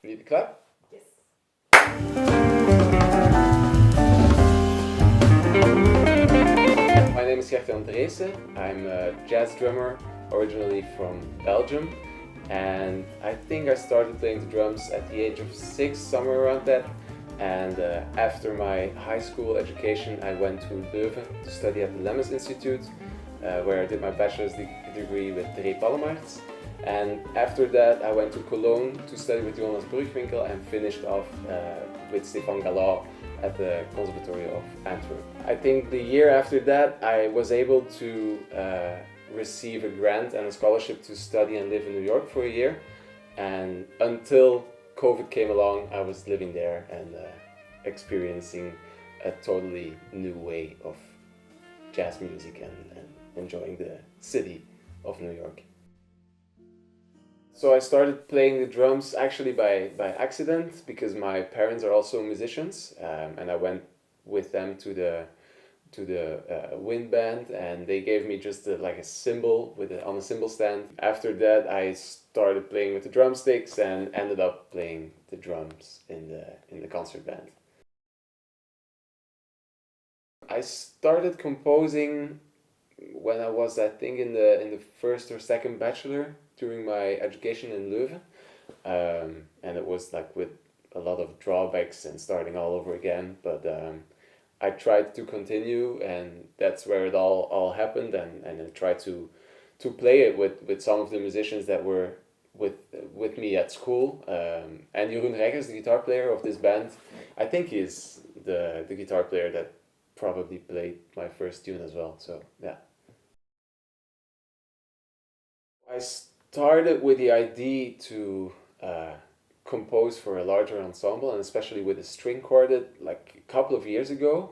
Need a clap? Yes. My name is Gert-Jan Dreessen. I'm a jazz drummer, originally from Belgium. And I think I started playing the drums at the age of 6, somewhere around that. And after my high school education, I went to Leuven to study at the Lemmens Institute, where I did my bachelor's degree with Trui. And after that, I went to Cologne to study with Jonas Brugwinkel and finished off with Stefan Galau at the Conservatory of Antwerp. I think the year after that, I was able to receive a grant and a scholarship to study and live in New York for a year. And until COVID came along, I was living there and experiencing a totally new way of jazz music and enjoying the city of New York. So I started playing the drums actually by accident because my parents are also musicians, and I went with them to the wind band, and they gave me just like a cymbal on a cymbal stand. After that, I started playing with the drumsticks and ended up playing the drums in the concert band. I started composing when I was, I think, in the first or second bachelor during my education in Leuven, and it was like with a lot of drawbacks and starting all over again. But I tried to continue, and that's where it all happened. And I tried to play it with some of the musicians that were with me at school. And Jeroen Reggers, the guitar player of this band, I think is the guitar player that probably played my first tune as well. So yeah. I started with the idea to compose for a larger ensemble, and especially with a string quartet, like a couple of years ago,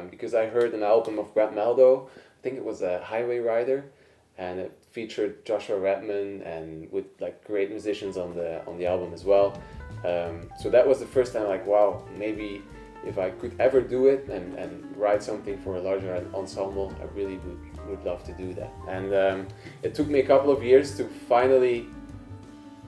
because I heard an album of Brad Meldo. I think it was a Highway Rider, and it featured Joshua Redman and with like great musicians on the album as well. So that was the first time, like, wow, maybe if I could ever do it and write something for a larger ensemble, I really would love to do that. And it took me a couple of years to finally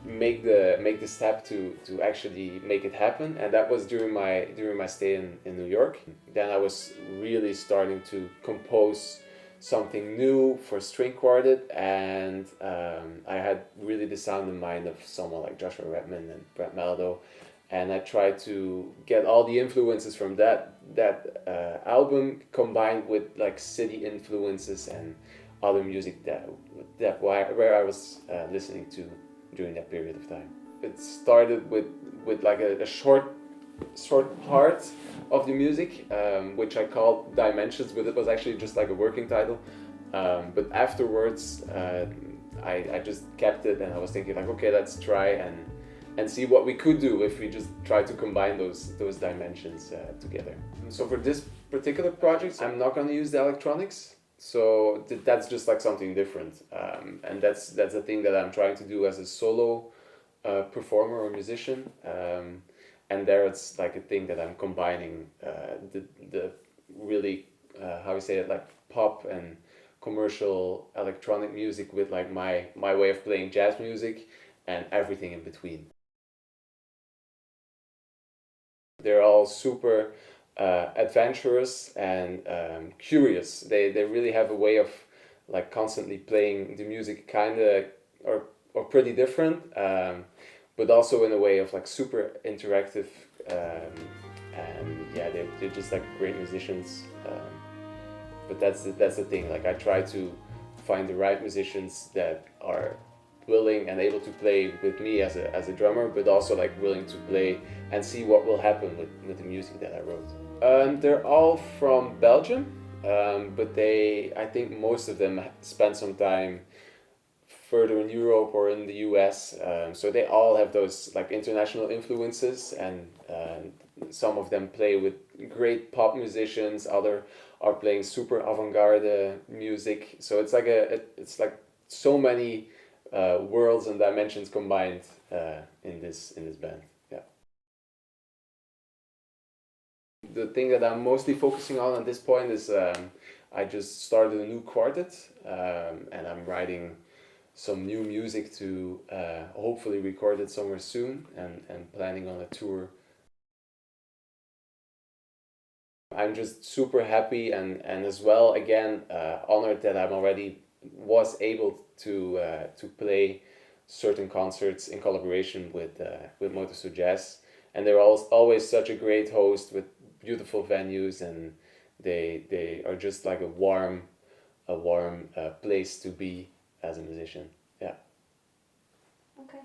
make the step to actually make it happen, and that was during my stay in New York. Then I was really starting to compose something new for string quartet, and I had really the sound in mind of someone like Joshua Redman and Brad Meldo. And I tried to get all the influences from that album combined with like city influences and other music where I was listening to during that period of time. It started with like a short part of the music, which I called Dimensions, but it was actually just like a working title. But afterwards, I just kept it, and I was thinking like, okay, let's try and see what we could do if we just try to combine those dimensions together. So for this particular project, I'm not going to use the electronics. So that's just like something different, and that's the thing that I'm trying to do as a solo performer or musician. And there it's like a thing that I'm combining the really how we say it, like pop and commercial electronic music with like my way of playing jazz music and everything in between. They're all super adventurous and curious. They really have a way of like constantly playing the music kind of or pretty different, but also in a way of like super interactive. And yeah, they're just like great musicians. But that's the thing. Like I try to find the right musicians that are willing and able to play with me as a drummer, but also like willing to play and see what will happen with the music that I wrote. They're all from Belgium, but I think most of them spent some time further in Europe or in the US. So they all have those like international influences, and some of them play with great pop musicians. Other are playing super avant-garde music. So it's like it's like so many worlds and dimensions combined in this band. Yeah. The thing that I'm mostly focusing on at this point is I just started a new quartet, and I'm writing some new music to hopefully record it somewhere soon, and planning on a tour. I'm just super happy and as well again honored that I'm already was able to play certain concerts in collaboration with Motorsu Jazz, and they're always such a great host with beautiful venues, and they are just like a warm place to be as a musician. Yeah. Okay.